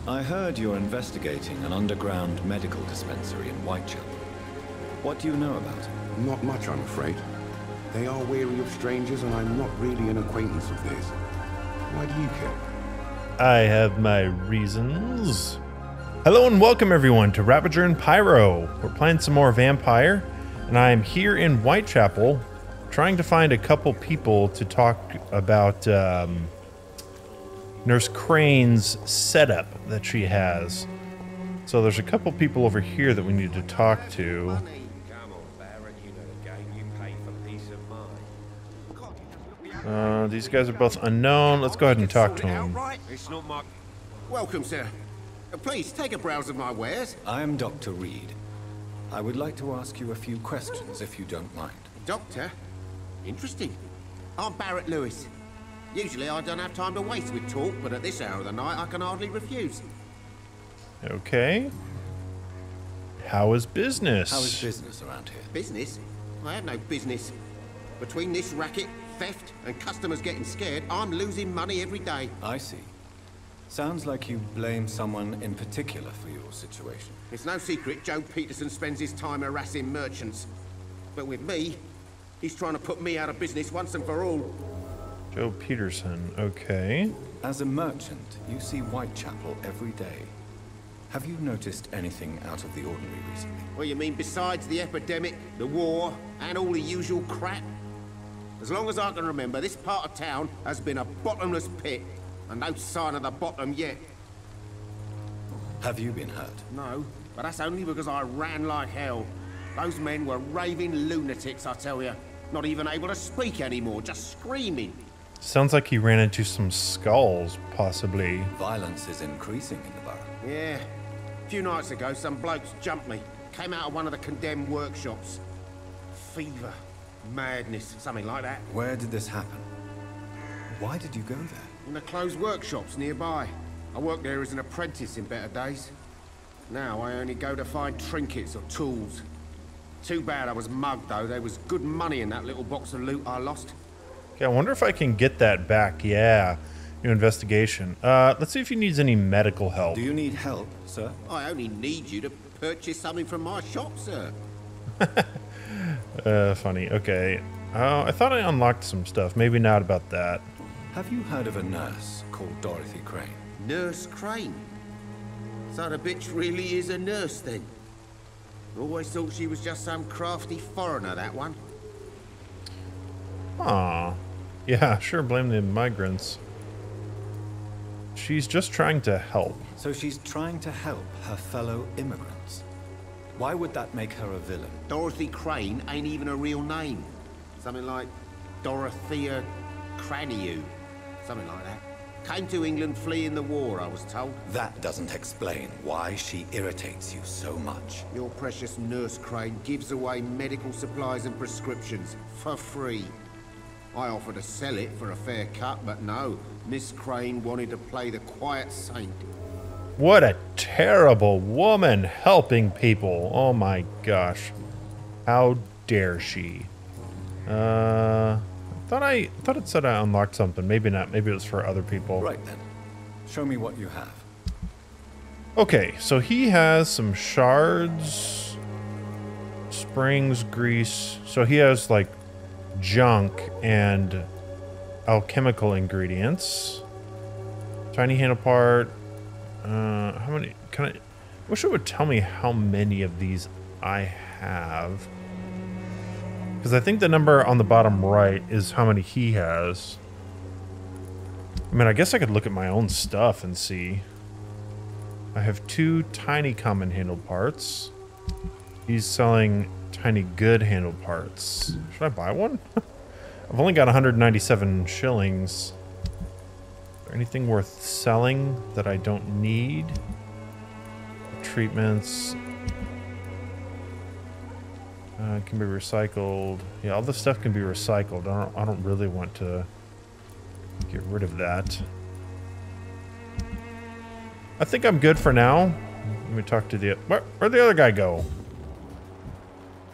I heard you're investigating an underground medical dispensary in Whitechapel. What do you know about it? Not much, I'm afraid. They are wary of strangers, and I'm not really an acquaintance of theirs. Why do you care? I have my reasons. Hello and welcome everyone to Ravager and Pyro. We're playing some more Vampyr, and I'm here in Whitechapel trying to find a couple people to talk about Nurse Crane's setup that she has. So there's a couple people over here that we need to talk to. These guys are both unknown. Let's go ahead and talk to them. Welcome, sir. Please take a browse of my wares. I am Dr. Reed. I would like to ask you a few questions, if you don't mind. Doctor? Interesting. I'm Barrett Lewis. Usually I don't have time to waste with talk, but at this hour of the night I can hardly refuse. Okay. How is business? How is business around here? Business? I have no business. Between this racket, theft, and customers getting scared, I'm losing money every day. I see. Sounds like you blame someone in particular for your situation. It's no secret Joe Peterson spends his time harassing merchants. But with me, he's trying to put me out of business once and for all. Joe Peterson, okay. As a merchant, you see Whitechapel every day. Have you noticed anything out of the ordinary recently? What you mean besides the epidemic, the war, and all the usual crap? As long as I can remember, this part of town has been a bottomless pit, and no sign of the bottom yet. Have you been hurt? No, but that's only because I ran like hell. Those men were raving lunatics, I tell you. Not even able to speak anymore, just screaming. Sounds like he ran into some skulls, possibly. Violence is increasing in the borough. Yeah. A few nights ago, some blokes jumped me. Came out of one of the condemned workshops. Fever. Madness, something like that. Where did this happen? Why did you go there? In the closed workshops nearby. I worked there as an apprentice in better days. Now I only go to find trinkets or tools. Too bad I was mugged though. There was good money in that little box of loot I lost. Okay, I wonder if I can get that back. Yeah. New investigation. Let's see if he needs any medical help. Do you need help, sir? I only need you to purchase something from my shop, sir. Funny. Okay. I thought I unlocked some stuff. Maybe not about that. Have you heard of a nurse called Dorothy Crane? Nurse Crane? So the bitch really is a nurse then? Always thought she was just some crafty foreigner, that one. Aw. Yeah, sure, blame the migrants. She's just trying to help. So she's trying to help her fellow immigrants. Why would that make her a villain? Dorothy Crane ain't even a real name. Something like Dorothea Craniu. Something like that. Came to England fleeing the war, I was told. That doesn't explain why she irritates you so much. Your precious Nurse Crane gives away medical supplies and prescriptions for free. I offered to sell it for a fair cut, but no. Miss Crane wanted to play the quiet saint. What a terrible woman helping people. Oh my gosh. How dare she? I thought it said I unlocked something. Maybe not. Maybe it was for other people. Right then. Show me what you have. Okay, so he has some shards, springs, grease. So he has like junk and alchemical ingredients. Tiny handle part. How many? I wish it would tell me how many of these I have. Because I think the number on the bottom right is how many he has. I mean, I guess I could look at my own stuff and see. I have 2 tiny common handled parts. He's selling tiny good handled parts. Should I buy one? I've only got 197 shillings. Is there anything worth selling that I don't need? Treatments. Can be recycled. Yeah, all this stuff can be recycled. I don't really want to get rid of that. I think I'm good for now. Let me talk to the... Where'd the other guy go?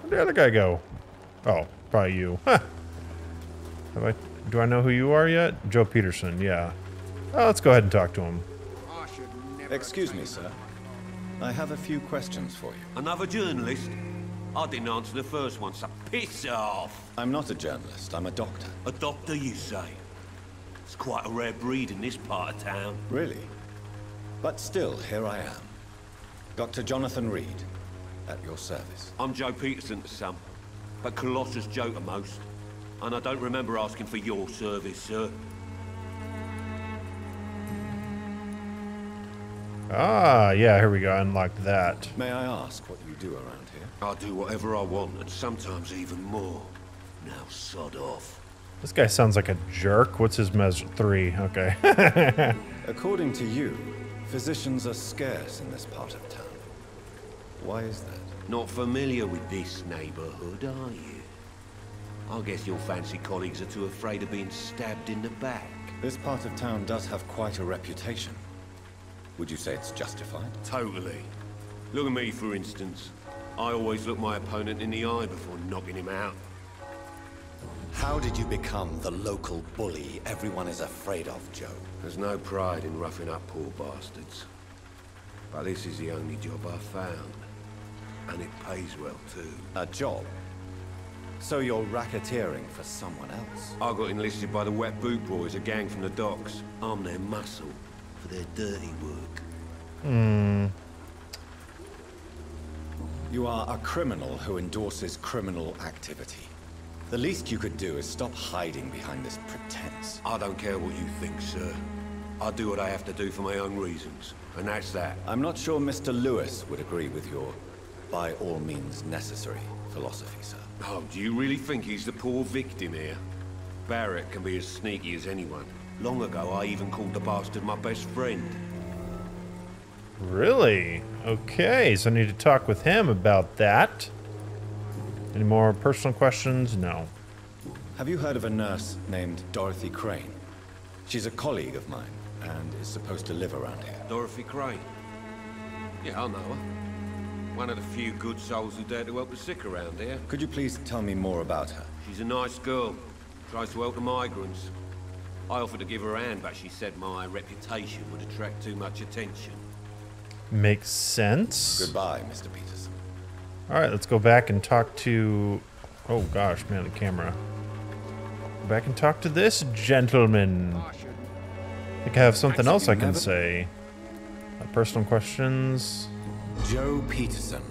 Where'd the other guy go? Oh, probably you. Huh. Do I know who you are yet? Joe Peterson, yeah. Oh, let's go ahead and talk to him. I should Excuse me, sir. I have a few questions for you. Another journalist? I didn't answer the first one, so piss off! I'm not a journalist, I'm a doctor. A doctor, you say? It's quite a rare breed in this part of town. Really? But still, here I am. Dr. Jonathan Reed, at your service. I'm Joe Peterson to some, but Colossus Joe to most. And I don't remember asking for your service, sir. Ah, yeah, here we go. Unlock that. May I ask what you do around here? I do whatever I want, and sometimes even more. Now sod off. This guy sounds like a jerk. What's his measure? 3. Okay. According to you, physicians are scarce in this part of town. Why is that? Not familiar with this neighborhood, are you? I guess your fancy colleagues are too afraid of being stabbed in the back. This part of town does have quite a reputation. Would you say it's justified? Totally. Look at me, for instance. I always look my opponent in the eye before knocking him out. How did you become the local bully everyone is afraid of, Joe? There's no pride in roughing up poor bastards. But this is the only job I've found. And it pays well, too. A job? So you're racketeering for someone else? I got enlisted by the Wet Boot Boys, a gang from the docks. I'm their muscle for their dirty work. You are a criminal who endorses criminal activity. The least you could do is stop hiding behind this pretense. I don't care what you think, sir. I do what I have to do for my own reasons, and that's that. I'm not sure Mr. Lewis would agree with your by all means necessary philosophy, sir. Oh, do you really think he's the poor victim here? Barrett can be as sneaky as anyone. Long ago, I even called the bastard my best friend. Really? Okay, so I need to talk with him about that. Any more personal questions? No. Have you heard of a nurse named Dorothy Crane? She's a colleague of mine, and is supposed to live around here. Dorothy Crane? Yeah, I know her. One of the few good souls who dare to help the sick around here. Could you please tell me more about her? She's a nice girl. Tries to help the migrants. I offered to give her a hand, but she said my reputation would attract too much attention. Makes sense. Goodbye, Mr. Peterson. All right, let's go back and talk to... Oh, gosh, man, the camera. Go back and talk to this gentleman. I think I have something else I can say. Personal questions. Joe Peterson.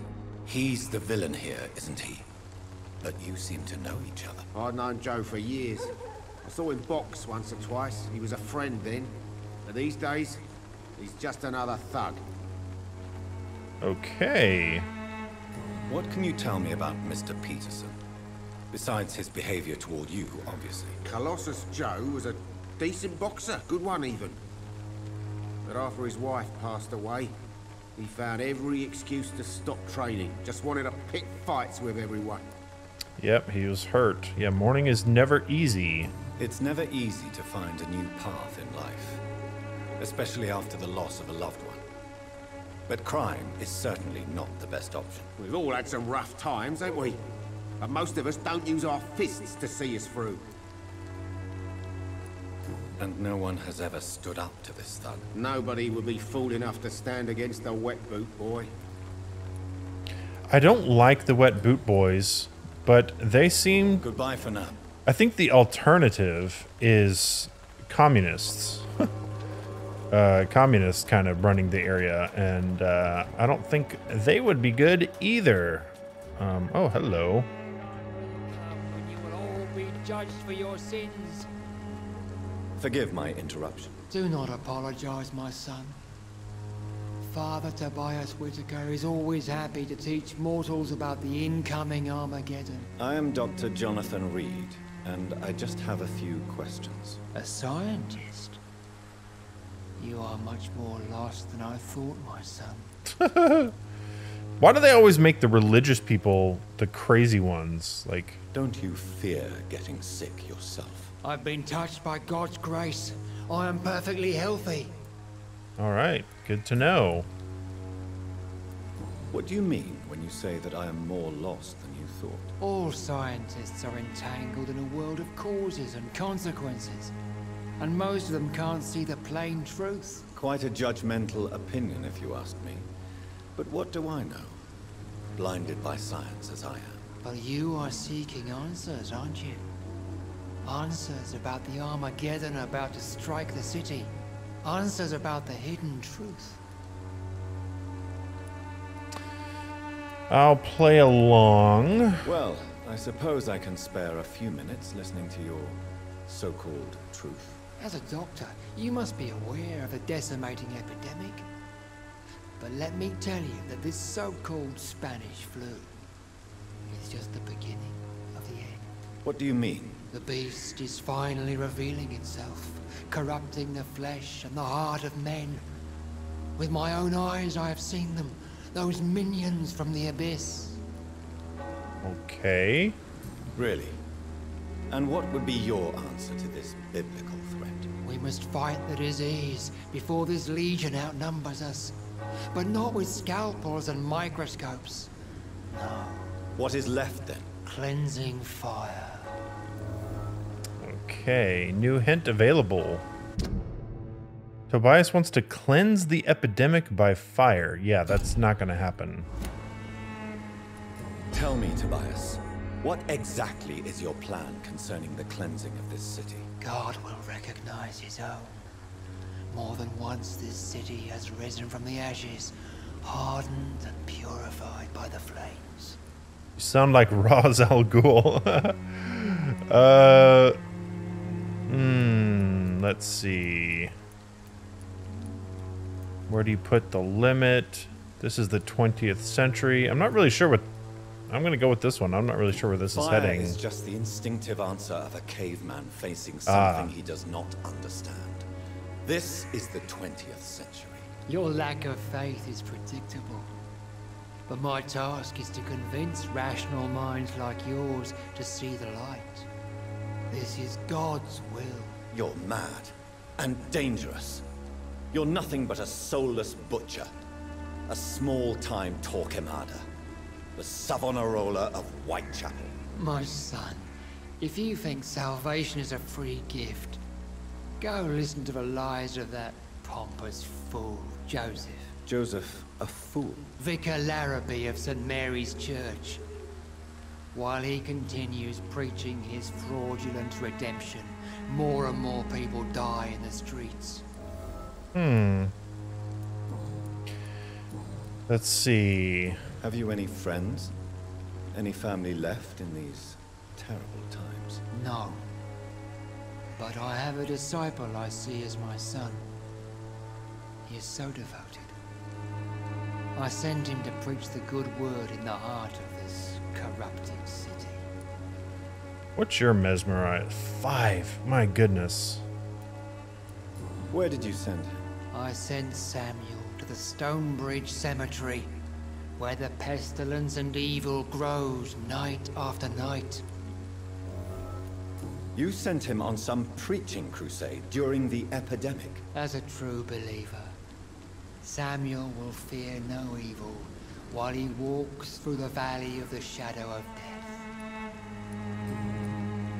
He's the villain here, isn't he? But you seem to know each other. I've known Joe for years. I saw him box once or twice. He was a friend then. But these days, he's just another thug. Okay. What can you tell me about Mr. Peterson? Besides his behavior toward you, obviously. Colossus Joe was a decent boxer, good one even. But after his wife passed away, he found every excuse to stop training. Just wanted to pick fights with everyone. Yep, he was hurt. Yeah, mourning is never easy. It's never easy to find a new path in life, especially after the loss of a loved one. But crime is certainly not the best option. We've all had some rough times, ain't we? But most of us don't use our fists to see us through. And no one has ever stood up to this thug. Nobody would be fool enough to stand against the Wet Boot Boy. I don't like the Wet Boot Boys, but they seem... Goodbye for now. I think the alternative is communists. Communists kind of running the area, and I don't think they would be good either. Oh, hello. When you will all be judged for your sins. Forgive my interruption. Do not apologize, my son. Father Tobias Whitaker is always happy to teach mortals about the incoming Armageddon. I am Dr. Jonathan Reed, and I just have a few questions. A scientist? You are much more lost than I thought, my son. Why do they always make the religious people the crazy ones? Like, don't you fear getting sick yourself? I've been touched by God's grace. I am perfectly healthy. all right, good to know. What do you mean when you say that I am more lost than you thought? All scientists are entangled in a world of causes and consequences. And most of them can't see the plain truth. Quite a judgmental opinion, if you ask me. But what do I know? Blinded by science as I am. But you are seeking answers, aren't you? Answers about the Armageddon about to strike the city. Answers about the hidden truth. I'll play along. Well, I suppose I can spare a few minutes listening to your so-called truth. As a doctor, you must be aware of the decimating epidemic. But let me tell you that this so-called Spanish flu is just the beginning of the end. What do you mean? The beast is finally revealing itself, corrupting the flesh and the heart of men. With my own eyes I have seen them, those minions from the abyss. Okay. Really? And what would be your answer to this biblical threat? We must fight the disease before this legion outnumbers us. But not with scalpels and microscopes. No. What is left then? Cleansing fire. Okay, new hint available. Tobias wants to cleanse the epidemic by fire. Yeah, that's not going to happen. Tell me, Tobias, what exactly is your plan concerning the cleansing of this city? God will recognize his own. More than once this city has risen from the ashes, hardened and purified by the flames. You sound like Ra's al Ghul. Let's see. Where do you put the limit? This is the 20th century. I'm not really sure what... I'm going to go with this one. I'm not really sure where this is heading. Fire is just the instinctive answer of a caveman facing something he does not understand. This is the 20th century. Your lack of faith is predictable. But my task is to convince rational minds like yours to see the light. This is God's will. You're mad and dangerous. You're nothing but a soulless butcher. A small-time Torquemada. The Savonarola of Whitechapel. My son, if you think salvation is a free gift, go listen to the lies of that pompous fool, Joseph. Joseph, a fool? Vicar Larrabee of St. Mary's Church. While he continues preaching his fraudulent redemption, more and more people die in the streets. Let's see. Have you any friends? Any family left in these terrible times? No. But I have a disciple I see as my son. He is so devoted. I send him to preach the good word in the heart of this corrupted city. What's your mesmerize? 5. My goodness. Where did you send him? I sent Samuel to the Stonebridge Cemetery, where the pestilence and evil grows night after night. You sent him on some preaching crusade during the epidemic. As a true believer, Samuel will fear no evil while he walks through the valley of the shadow of death.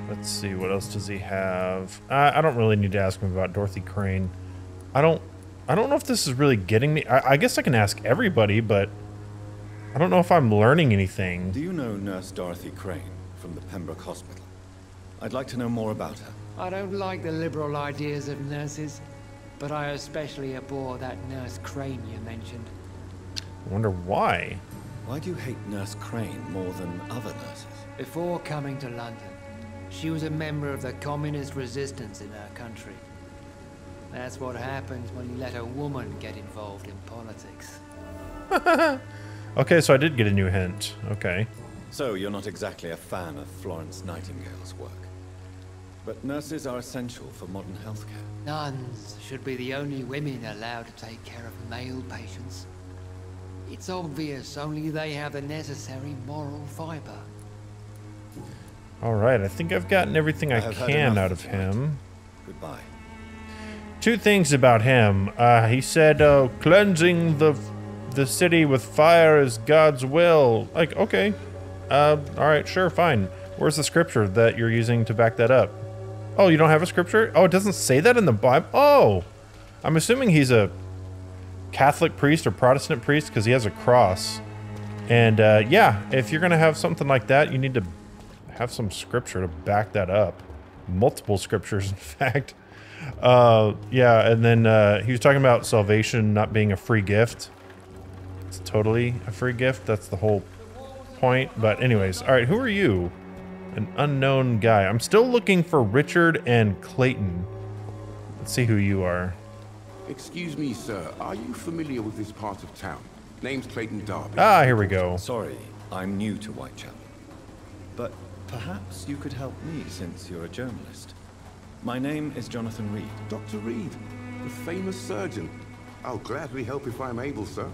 Let's see, what else does he have? I don't really need to ask him about Dorothy Crane. I don't know if this is really getting me. I guess I can ask everybody, but I don't know if I'm learning anything. Do you know Nurse Dorothy Crane from the Pembroke Hospital? I'd like to know more about her. I don't like the liberal ideas of nurses, but I especially abhor that Nurse Crane you mentioned. I wonder why. Why do you hate Nurse Crane more than other nurses? Before coming to London, she was a member of the communist resistance in her country. That's what happens when you let a woman get involved in politics. Okay, so I did get a new hint. Okay. So you're not exactly a fan of Florence Nightingale's work. But nurses are essential for modern healthcare. Nuns should be the only women allowed to take care of male patients. It's obvious only they have the necessary moral fiber. All right, I think I've gotten everything I have had can enough out of tonight. him. Goodbye. 2 things about him. He said, cleansing the city with fire is God's will. Like, okay. All right, sure, fine. Where's the scripture that you're using to back that up? Oh, you don't have a scripture? Oh, it doesn't say that in the Bible? Oh! I'm assuming he's a Catholic priest or Protestant priest because he has a cross. And yeah, if you're going to have something like that, you need to have some scripture to back that up. Multiple scriptures, in fact. Yeah, and then he was talking about salvation not being a free gift. It's totally a free gift. That's the whole point. But anyways, all right, who are you? An unknown guy. I'm still looking for Richard and Clayton. Let's see who you are. Excuse me, sir. Are you familiar with this part of town? Name's Clayton Darby. Ah, here we go. Sorry, I'm new to Whitechapel. But perhaps you could help me since you're a journalist. My name is Jonathan Reed. Dr. Reed, the famous surgeon. I'll gladly help if I'm able, sir.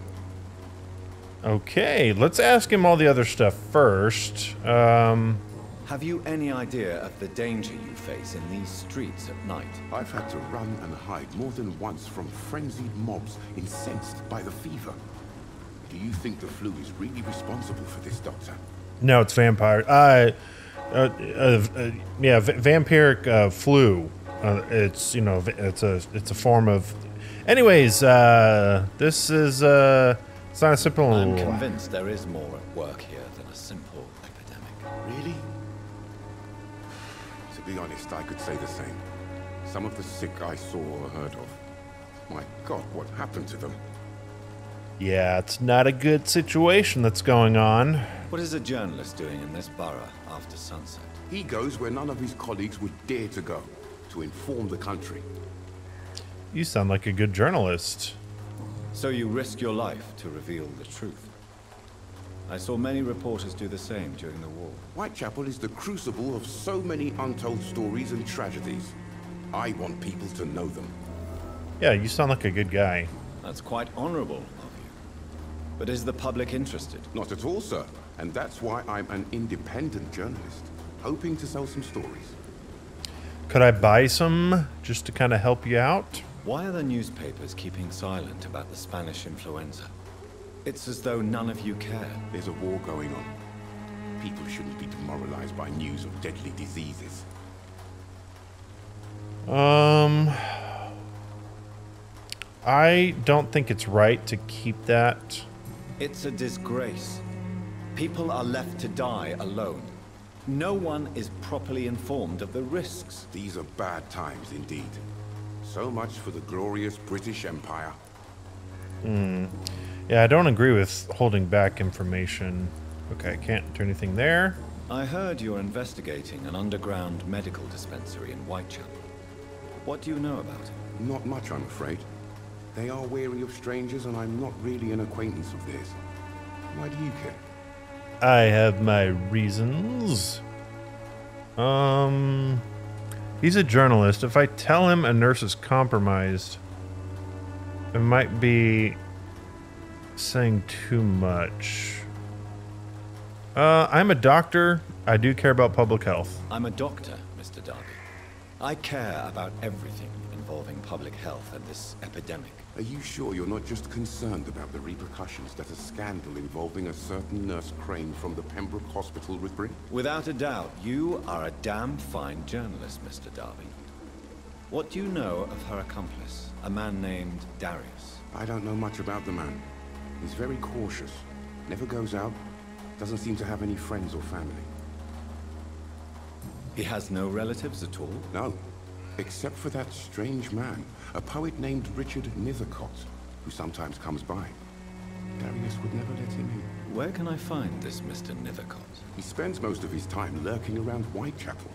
Okay, let's ask him all the other stuff first. Have you any idea of the danger you face in these streets at night? I've had to run and hide more than once from frenzied mobs incensed by the fever. Do you think the flu is really responsible for this, Doctor? No, it's vampire. Yeah, vampiric flu. It's, you know, it's a form of. Anyways, this is it's not a simple. I'm convinced there is more at work here than a simple epidemic. Really? To be honest, I could say the same. Some of the sick I saw or heard of. My God, what happened to them? Yeah, it's not a good situation that's going on. What is a journalist doing in this borough after sunset? He goes where none of his colleagues would dare to go, to inform the country. You sound like a good journalist. So you risk your life to reveal the truth. I saw many reporters do the same during the war. Whitechapel is the crucible of so many untold stories and tragedies. I want people to know them. Yeah, you sound like a good guy. That's quite honorable of you. But is the public interested? Not at all, sir. And that's why I'm an independent journalist, hoping to sell some stories. Could I buy some just to kind of help you out? Why are the newspapers keeping silent about the Spanish influenza? It's as though none of you care. There's a war going on. People shouldn't be demoralized by news of deadly diseases. I don't think it's right to keep that. It's a disgrace. People are left to die alone. No one is properly informed of the risks. These are bad times indeed. So much for the glorious British Empire. Yeah, I don't agree with holding back information. Okay, I can't do anything there. I heard you're investigating an underground medical dispensary in Whitechapel. What do you know about it? Not much, I'm afraid. They are wary of strangers, and I'm not really an acquaintance of theirs. Why do you care? I have my reasons. He's a journalist. If I tell him a nurse is compromised, it might be saying too much. I'm a doctor. I do care about public health. I'm a doctor, Mr. Darby. I care about everything involving public health and this epidemic. Are you sure you're not just concerned about the repercussions that a scandal involving a certain Nurse Crane from the Pembroke Hospital would bring? Without a doubt, you are a damn fine journalist, Mr. Darby. What do you know of her accomplice, a man named Darius? I don't know much about the man. He's very cautious, never goes out, doesn't seem to have any friends or family. He has no relatives at all? No, except for that strange man, a poet named Richard Nethercott, who sometimes comes by. Darius would never let him in. Where can I find this Mr. Nethercott? He spends most of his time lurking around Whitechapel,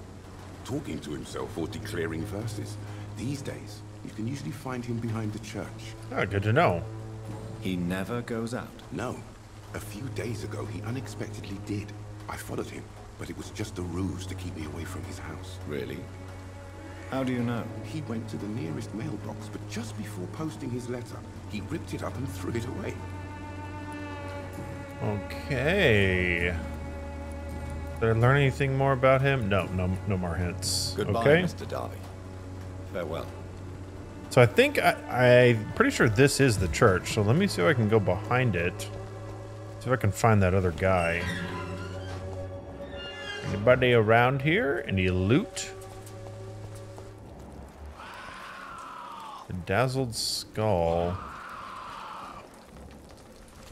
talking to himself or declaring verses. These days, you can usually find him behind the church. Oh, good to know. He never goes out? No. A few days ago, he unexpectedly did. I followed him, but it was just a ruse to keep me away from his house. Really? How do you know? He went to the nearest mailbox, but just before posting his letter, he ripped it up and threw it away. Okay. Did I learn anything more about him? No more hints. Goodbye, okay. Mr. Darby. Farewell. So I think I'm pretty sure this is the church. So let me see if I can go behind it. See if I can find that other guy. Anybody around here? Any loot? Dazzled skull.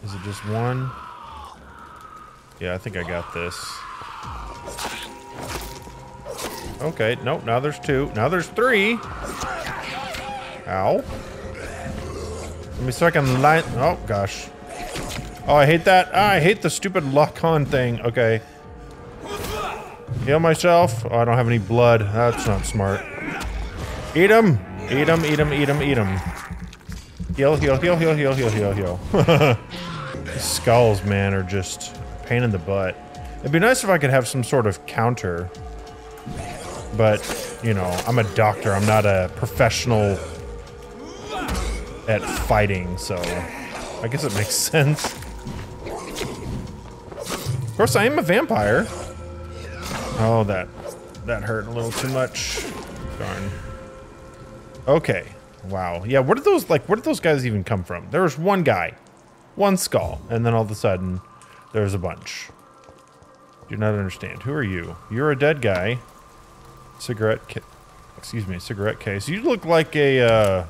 Is it just one? Yeah, I think I got this. Okay, nope, now there's two. Now there's three. Ow. Let me so I can line. Oh, gosh. Oh, I hate that. Ah, I hate the stupid lock-on thing. Okay. Heal myself. Oh, I don't have any blood. That's not smart. Eat him. Eat him, eat him, eat him, eat him. Heal, heal, heal, heal, heal, heal, heal, heal. These skulls, man, are just a pain in the butt. It'd be nice if I could have some sort of counter. But, you know, I'm a doctor. I'm not a professional at fighting, so I guess it makes sense. Of course, I am a vampire. Oh, that hurt a little too much. Darn. Okay. Wow. Yeah, where did those guys even come from? There was one guy, one skull, and then all of a sudden, there's a bunch. Do not understand. Who are you? You're a dead guy. Cigarette case. You look like a,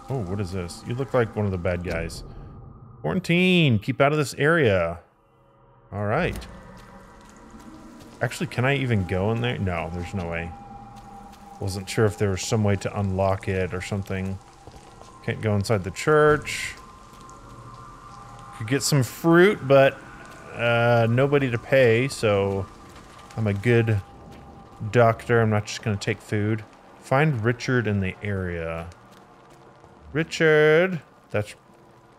oh, what is this? You look like one of the bad guys. Quarantine. Keep out of this area. All right. Actually, can I even go in there? No, there's no way. Wasn't sure if there was some way to unlock it or something. Can't go inside the church. Could get some fruit, but nobody to pay, so I'm a good doctor. I'm not just gonna take food. Find Richard in the area. Richard! That's...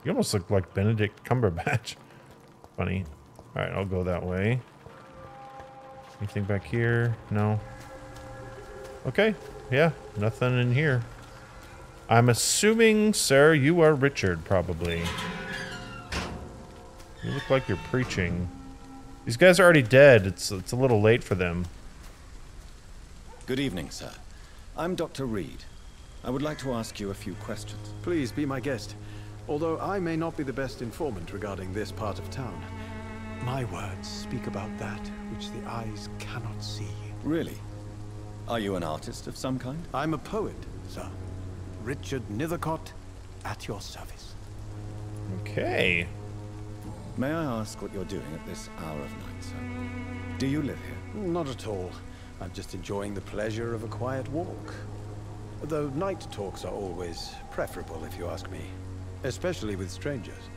You almost look like Benedict Cumberbatch. Funny. Alright, I'll go that way. Anything back here? No. Okay. Yeah, nothing in here. I'm assuming, sir, you are Richard, probably. You look like you're preaching. These guys are already dead. It's a little late for them. Good evening, sir. I'm Dr. Reed. I would like to ask you a few questions. Please be my guest. Although I may not be the best informant regarding this part of town, my words speak about that which the eyes cannot see. Really? Are you an artist of some kind? I'm a poet, sir. Richard Nethercott, at your service. Okay. May I ask what you're doing at this hour of night, sir? Do you live here? Not at all. I'm just enjoying the pleasure of a quiet walk. Though night talks are always preferable, if you ask me. Especially with strangers.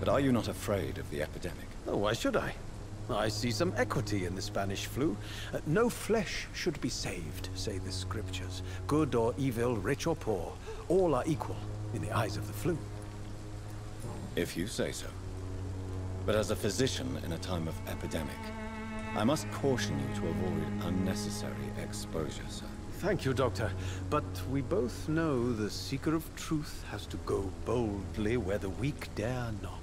But are you not afraid of the epidemic? Oh, why should I? I see some equity in the Spanish flu. No flesh should be saved, say the scriptures. Good or evil, rich or poor, all are equal in the eyes of the flu. If you say so. But as a physician in a time of epidemic, I must caution you to avoid unnecessary exposure, sir. Thank you, Doctor. But we both know the seeker of truth has to go boldly where the weak dare not.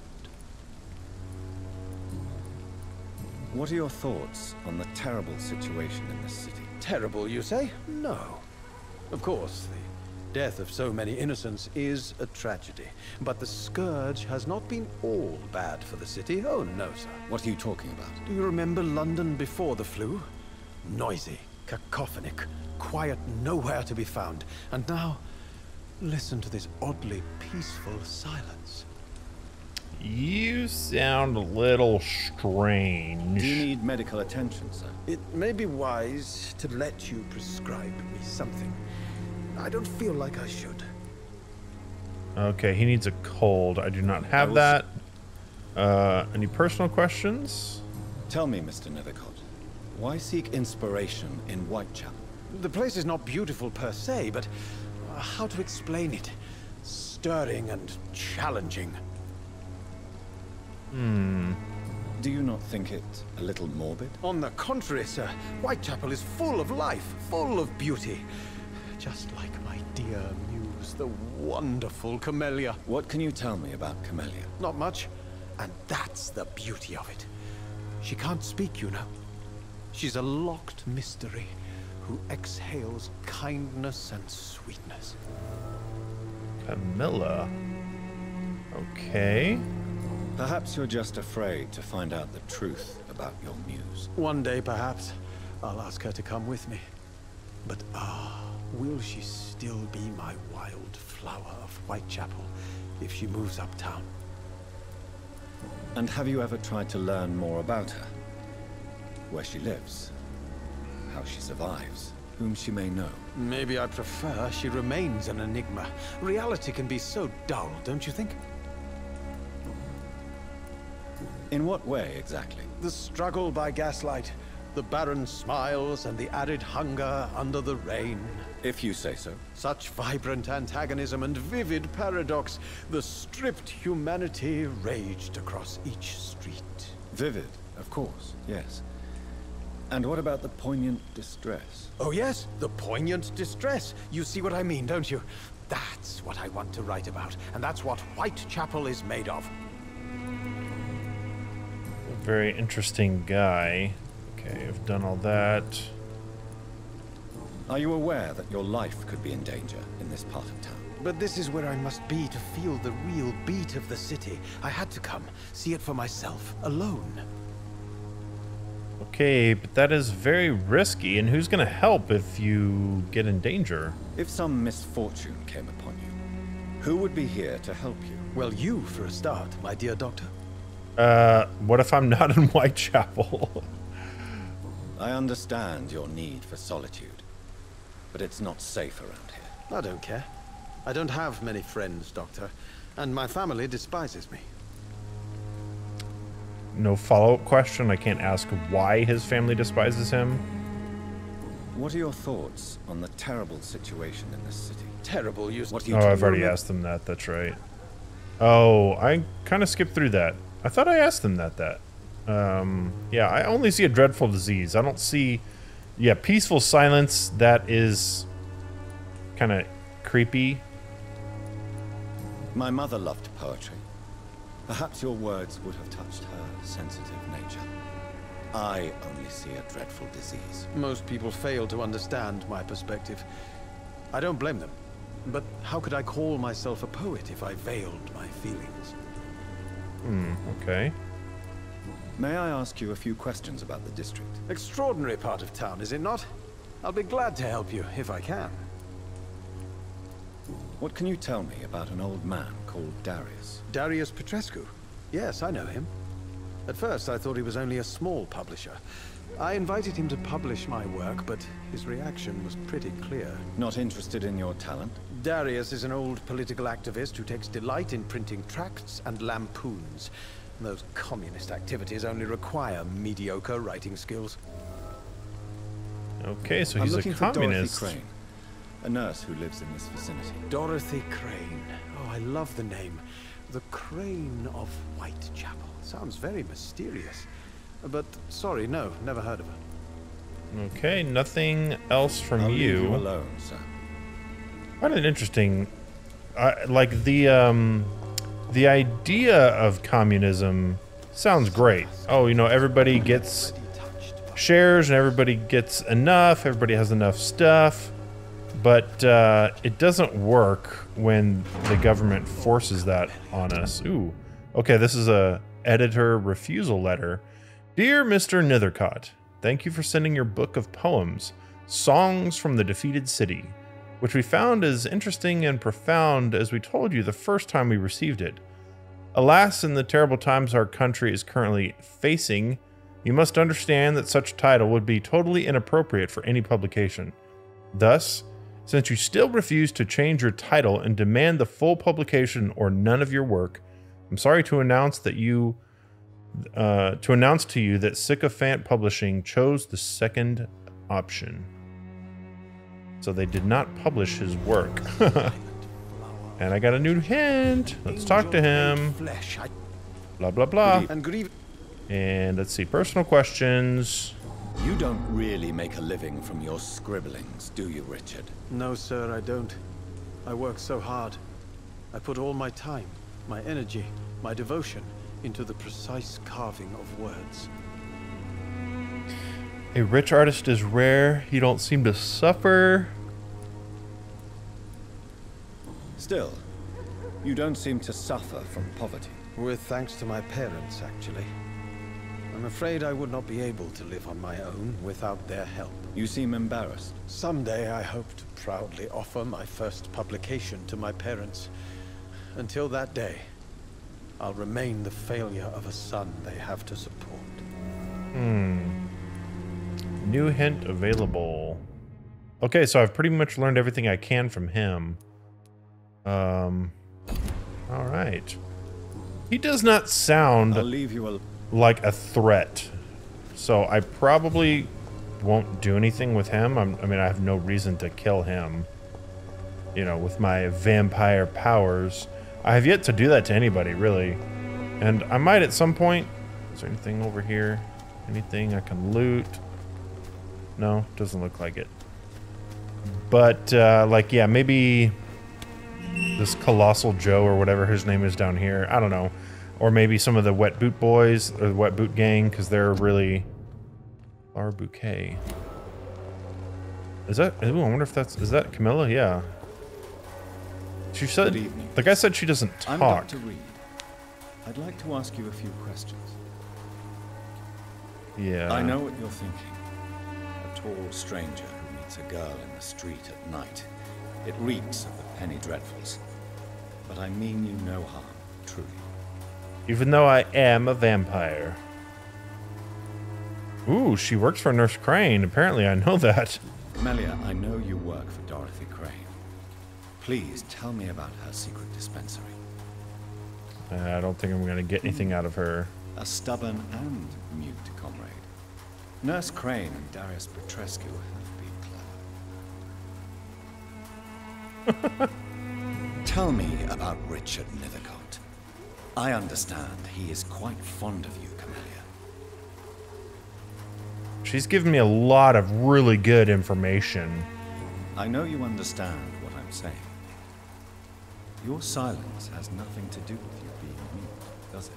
What are your thoughts on the terrible situation in this city? Terrible, you say? No. Of course, the death of so many innocents is a tragedy. But the scourge has not been all bad for the city. Oh, no, sir. What are you talking about? Do you remember London before the flu? Noisy, cacophonic, quiet nowhere to be found. And now, listen to this oddly peaceful silence. You sound a little strange. Do you need medical attention, sir? It may be wise to let you prescribe me something. I don't feel like I should. Okay, he needs a cold. I do not have that. Any personal questions? Tell me, Mr. Nethercott, why seek inspiration in Whitechapel? The place is not beautiful per se, but how to explain it? Stirring and challenging. Do you not think it a little morbid? On the contrary, sir. Whitechapel is full of life, full of beauty. Just like my dear muse, the wonderful Camellia. What can you tell me about Camellia? Not much, and that's the beauty of it. She can't speak, you know. She's a locked mystery who exhales kindness and sweetness. Camilla. Okay. Perhaps you're just afraid to find out the truth about your muse. One day, perhaps. I'll ask her to come with me. But will she still be my wild flower of Whitechapel if she moves uptown? And have you ever tried to learn more about her? Where she lives? How she survives? Whom she may know? Maybe I prefer she remains an enigma. Reality can be so dull, don't you think? In what way, exactly? The struggle by gaslight, the barren smiles and the added hunger under the rain. If you say so. Such vibrant antagonism and vivid paradox. The stripped humanity raged across each street. Vivid, of course, yes. And what about the poignant distress? Oh yes, the poignant distress. You see what I mean, don't you? That's what I want to write about, and that's what Whitechapel is made of. Very interesting guy. Okay, I've done all that. Are you aware that your life could be in danger in this part of town? But this is where I must be to feel the real beat of the city. I had to come, see it for myself, alone. Okay, but that is very risky, and who's gonna help if you get in danger? If some misfortune came upon you, who would be here to help you? Well, you for a start, my dear doctor. What if I'm not in Whitechapel? I understand your need for solitude, but it's not safe around here. I don't care. I don't have many friends, Doctor, and my family despises me. No follow-up question. I can't ask why his family despises him. What are your thoughts on the terrible situation in this city? Terrible, you... What do you Oh, do? I've already asked them that. That's right. Oh, I kind of skipped through that. I thought I asked them that. Yeah, I only see a dreadful disease. I don't see... Yeah, peaceful silence. That is kind of creepy. My mother loved poetry. Perhaps your words would have touched her sensitive nature. I only see a dreadful disease. Most people fail to understand my perspective. I don't blame them. But how could I call myself a poet if I veiled my feelings? Okay. May I ask you a few questions about the district? Extraordinary part of town, is it not? I'll be glad to help you, if I can. What can you tell me about an old man called Darius? Darius Petrescu? Yes, I know him. At first, I thought he was only a small publisher. I invited him to publish my work, but his reaction was pretty clear. Not interested in your talent? Darius is an old political activist who takes delight in printing tracts and lampoons. Those communist activities only require mediocre writing skills. Okay, so I'm he's a looking for communist. Dorothy Crane, a nurse who lives in this vicinity. Dorothy Crane. Oh, I love the name. The Crane of Whitechapel. Sounds very mysterious. But, sorry, no, never heard of her. Okay, nothing else from I'll you. leave you alone, sir. Quite an interesting... like, the idea of communism sounds great. Oh, you know, everybody gets shares and everybody gets enough. Everybody has enough stuff. But it doesn't work when the government forces that on us. Ooh. Okay, this is a editor refusal letter. Dear Mr. Nithercott, thank you for sending your book of poems, Songs from the Defeated City, which we found as interesting and profound as we told you the first time we received it. Alas, in the terrible times our country is currently facing, you must understand that such a title would be totally inappropriate for any publication. Thus, since you still refuse to change your title and demand the full publication or none of your work, I'm sorry to announce that to you that Sycophant Publishing chose the second option. So they did not publish his work. And I got a new hint. Let's talk to him. Blah, blah, blah. And let's see, personal questions. You don't really make a living from your scribblings, do you, Richard? No, sir, I don't. I work so hard. I put all my time, my energy, my devotion into the precise carving of words. A rich artist is rare. You don't seem to suffer. Still, you don't seem to suffer from poverty. With thanks to my parents, actually. I'm afraid I would not be able to live on my own without their help. You seem embarrassed. Someday I hope to proudly offer my first publication to my parents. Until that day, I'll remain the failure of a son they have to support. New hint available. Okay, so I've pretty much learned everything I can from him. All right. He does not sound I'll leave you like a threat, so I probably won't do anything with him. I mean, I have no reason to kill him, you know, with my vampire powers. I have yet to do that to anybody, really, and I might at some point. Is there anything over here? Anything I can loot? No, doesn't look like it. But like, yeah, maybe this Colossal Joe or whatever his name is down here. I don't know. Or maybe some of the Wet Boot Boys or the Wet Boot Gang, because they're really... Flower Bouquet. Is that... Ooh, I wonder if that's... Is that Camilla? Yeah. She said... Good evening. The guy said she doesn't talk. I'm Dr. Reed. I'd like to ask you a few questions. Yeah. I know what you're thinking. A tall stranger who meets a girl in the street at night. It reeks of the penny dreadfuls. But I mean you no harm, truly. Even though I am a vampire. Ooh, she works for Nurse Crane. Apparently I know that. Melia, I know you work for Dorothy Crane. Please tell me about her secret dispensary. I don't think I'm going to get anything out of her. A stubborn and mute comrade. Nurse Crane and Darius Petrescu have been clever. Tell me about Richard Nethercott. I understand he is quite fond of you, Camellia. She's given me a lot of really good information. I know you understand what I'm saying. Your silence has nothing to do with you being mute, does it?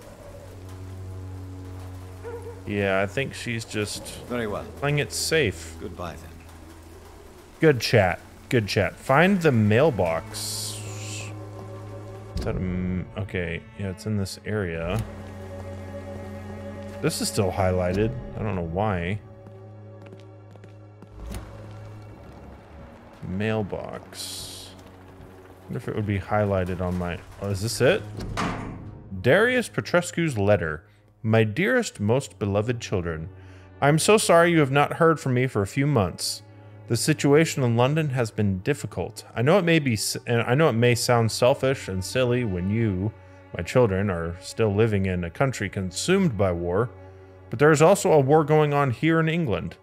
Yeah, I think she's just Very well. playing it safe. Goodbye then. Good chat. Good chat. Find the mailbox. Is that okay, yeah, it's in this area. This is still highlighted. I don't know why. Mailbox. I wonder if it would be highlighted on my... Oh, is this it? Darius Petrescu's letter. My dearest, most beloved children, I am so sorry you have not heard from me for a few months. The situation in London has been difficult. I know it may sound selfish and silly when you, my children, are still living in a country consumed by war, but there is also a war going on here in England.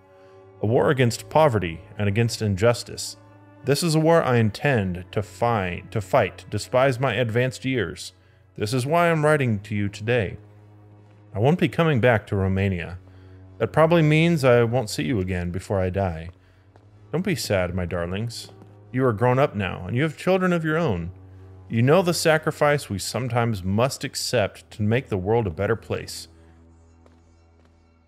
A war against poverty and against injustice. This is a war I intend to fight despite my advanced years. This is why I'm writing to you today. I won't be coming back to Romania. That probably means I won't see you again before I die. Don't be sad, my darlings. You are grown up now, and you have children of your own. You know the sacrifice we sometimes must accept to make the world a better place.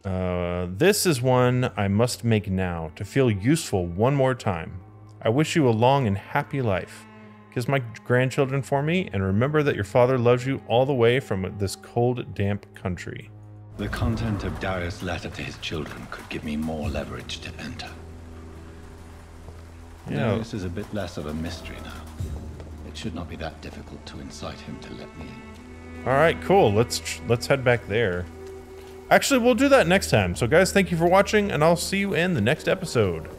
This is one I must make now, to feel useful one more time. I wish you a long and happy life. Kiss my grandchildren for me, and remember that your father loves you all the way from this cold, damp country. The content of Darius' letter to his children could give me more leverage to enter. Yeah. Darius is a bit less of a mystery now. It should not be that difficult to incite him to let me in. All right, cool. Let's head back there. Actually, we'll do that next time. So guys, thank you for watching, and I'll see you in the next episode.